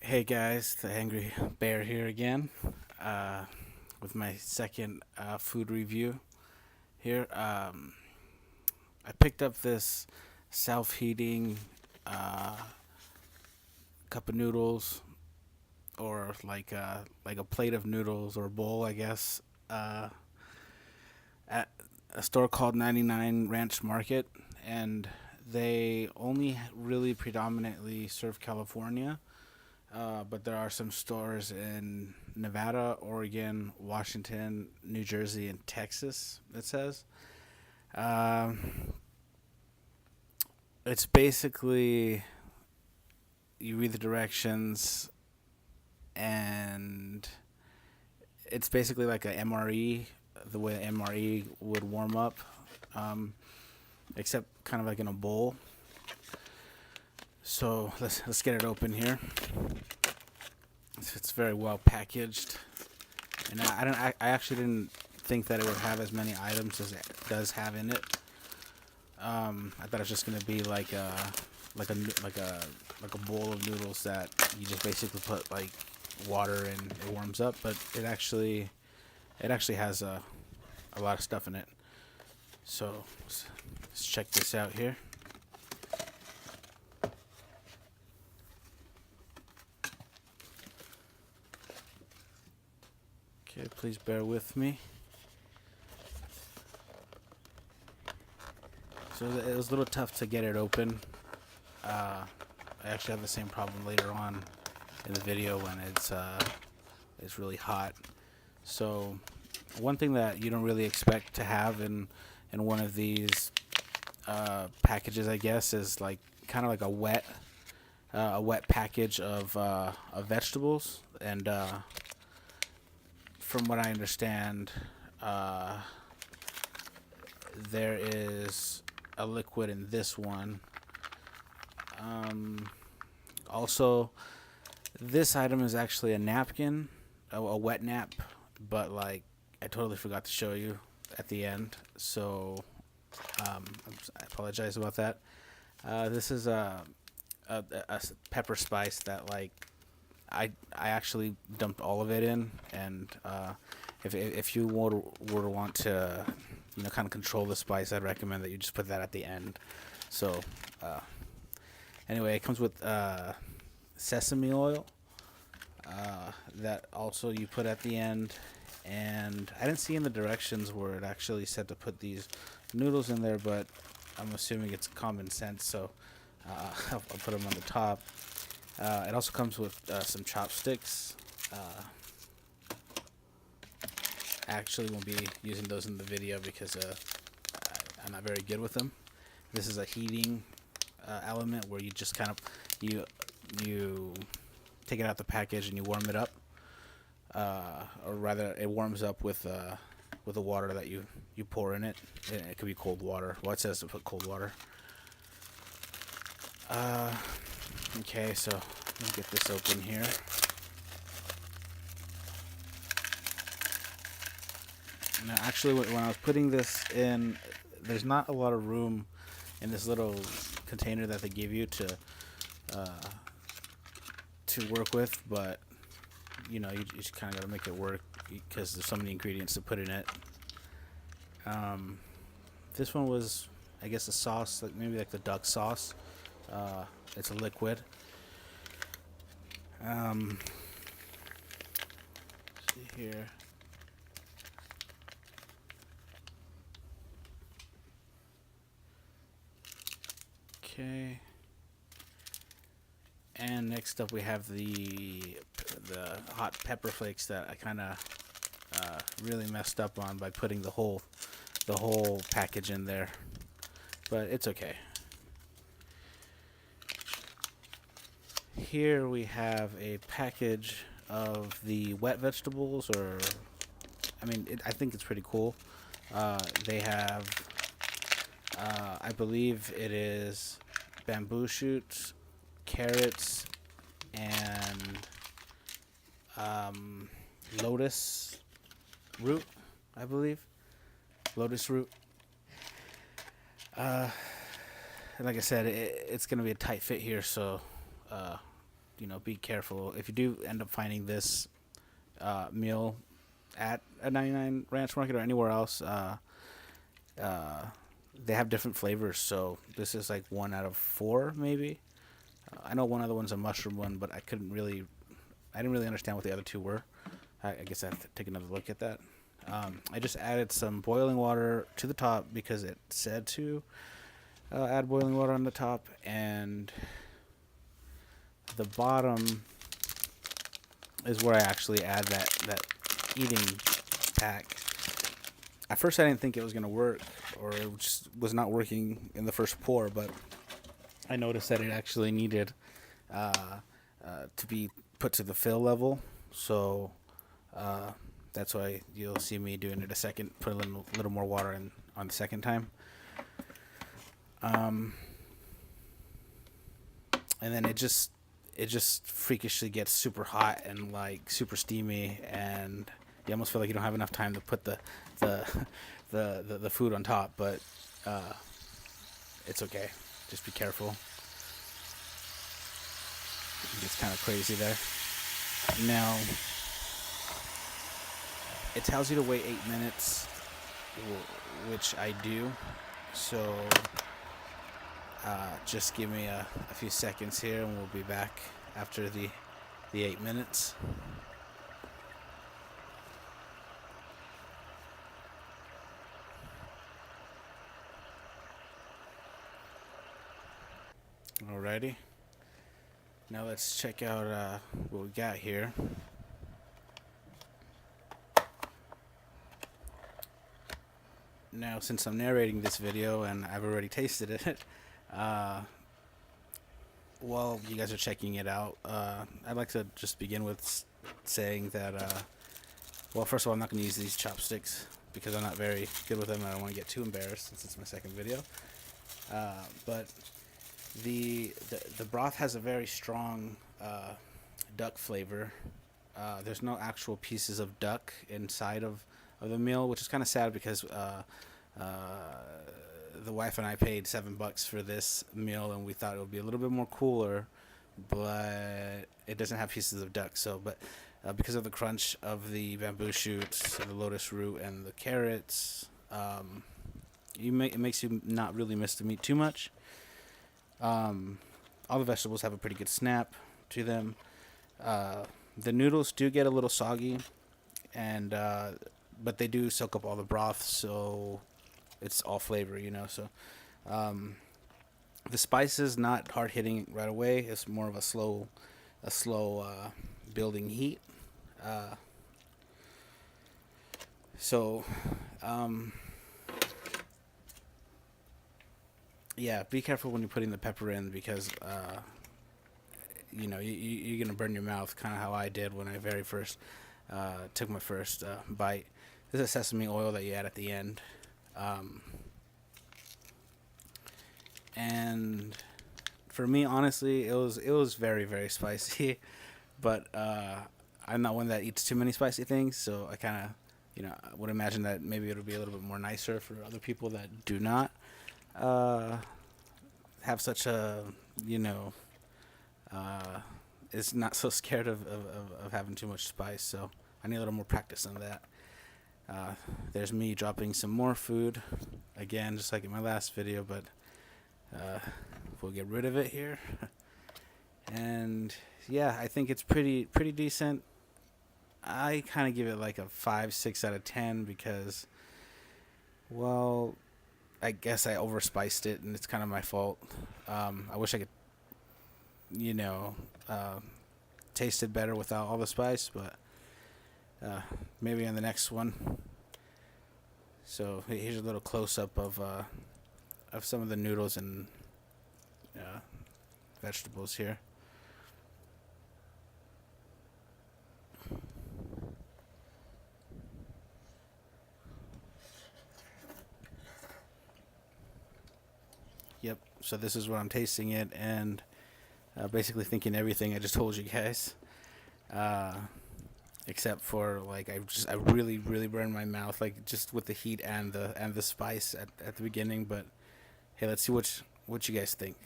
Hey guys, the Angry Bear here again, with my second food review here. I picked up this self-heating uh, cup of noodles, or like a plate of noodles or a bowl, I guess, uh, at a store called 99 Ranch Market, and they only really predominantly serve California. But there are some stores in Nevada, Oregon, Washington, New Jersey, and Texas, it says. Um, it's basically, you read the directions, and it's basically like a MRE, the way an MRE would warm up, um, except kind of like in a bowl. So let's get it open here. It's very well packaged, and I actually didn't think that it would have as many items as it does have in it. I thought it was just gonna be like a like a bowl of noodles that you just basically put like water and it warms up, but it actually has a lot of stuff in it. So let's check this out here. Okay, please bear with me. So it was a little tough to get it open. I actually have the same problem later on in the video when it's really hot. So one thing that you don't really expect to have in one of these packages, I guess, is like kind of like a wet package of vegetables. And from what I understand, uh, there is a liquid in this one. Um, Also, this item is actually a napkin, a wet nap, but like I totally forgot to show you at the end. So I apologize about that. This is a pepper spice that like I actually dumped all of it in, and if you were to want to kind of control the spice, I'd recommend that you just put that at the end. So uh, anyway, it comes with sesame oil that also you put at the end. And I didn't see in the directions where it actually said to put these noodles in there, but I'm assuming it's common sense, so I'll put them on the top. It also comes with some chopsticks. I actually won't be using those in the video because I'm not very good with them. This is a heating element where you just kind of you take it out the package and you warm it up, or rather, it warms up with the water that you pour in it. It could be cold water. Well, it says to put cold water. Okay, so let me get this open here. Now, actually, when I was putting this in, there's not a lot of room in this little container that they give you uh, to work with, but you just kind of got to make it work because there's so many ingredients to put in it. This one was, I guess, a sauce, like maybe like the duck sauce. It's a liquid. See here. Okay. And next up we have the hot pepper flakes that I kind of really messed up on by putting the whole package in there, but it's okay. Here we have a package of the wet vegetables, or I mean, I think it's pretty cool. They have, I believe it is bamboo shoots, carrots, and lotus root, I believe. Lotus root. And like I said, it's going to be a tight fit here, so be careful if you do end up finding this meal at a 99 Ranch Market or anywhere else. They have different flavors, so this is like 1 out of 4 maybe. I know one other one's a mushroom one, but I didn't really understand what the other two were. I guess I have to take another look at that. I just added some boiling water to the top because it said to add boiling water on the top, and the bottom is where I actually add that eating pack. At first I didn't think it was going to work, or it just was not working in the first pour, but I noticed that it actually needed to be put to the fill level, so that's why you'll see me doing it a second, put a little more water in on the second time. And then it just freakishly gets super hot and like super steamy, and you almost feel like you don't have enough time to put the food on top, but it's okay. Just be careful. It gets kind of crazy there. Now, it tells you to wait 8 minutes, which I do. So just give me a few seconds here, and we'll be back after the 8 minutes. Alrighty. Now let's check out what we got here. Now, since I'm narrating this video and I've already tasted it, while you guys are checking it out, I'd like to just begin with saying that, well, first of all, I'm not going to use these chopsticks because I'm not very good with them, and I don't want to get too embarrassed since it's my second video. But the broth has a very strong duck flavor. There's no actual pieces of duck inside of the meal, which is kind of sad because the wife and I paid $7 for this meal, and we thought it would be a little bit more cooler, but it doesn't have pieces of duck. So, but because of the crunch of the bamboo shoots, the lotus root, and the carrots, it makes you not really miss the meat too much. All the vegetables have a pretty good snap to them. The noodles do get a little soggy, and but they do soak up all the broth, so it's all flavor, So the spice is not hard hitting right away. It's more of a slow building heat. Yeah, be careful when you're putting the pepper in because you're gonna burn your mouth, kind of how I did when I very first took my first bite. This is sesame oil that you add at the end, and for me, honestly, it was very, very spicy, but I'm not one that eats too many spicy things, so I kind of I would imagine that maybe it'll be a little bit more nicer for other people that do not have such a is not so scared of having too much spice, so I need a little more practice on that. There's me dropping some more food again, just like in my last video, but we'll get rid of it here. And yeah, I think it's pretty decent. I kind of give it like a 5-6 out of 10 because, well, I guess I overspiced it, and it's kind of my fault. I wish I could, taste it better without all the spice, but maybe on the next one. So here's a little close-up of some of the noodles and vegetables here. Yep, so this is what I'm tasting it, and basically thinking everything I just told you guys, except for like I really burned my mouth, like just with the heat and the spice at the beginning. But hey, let's see what you guys think.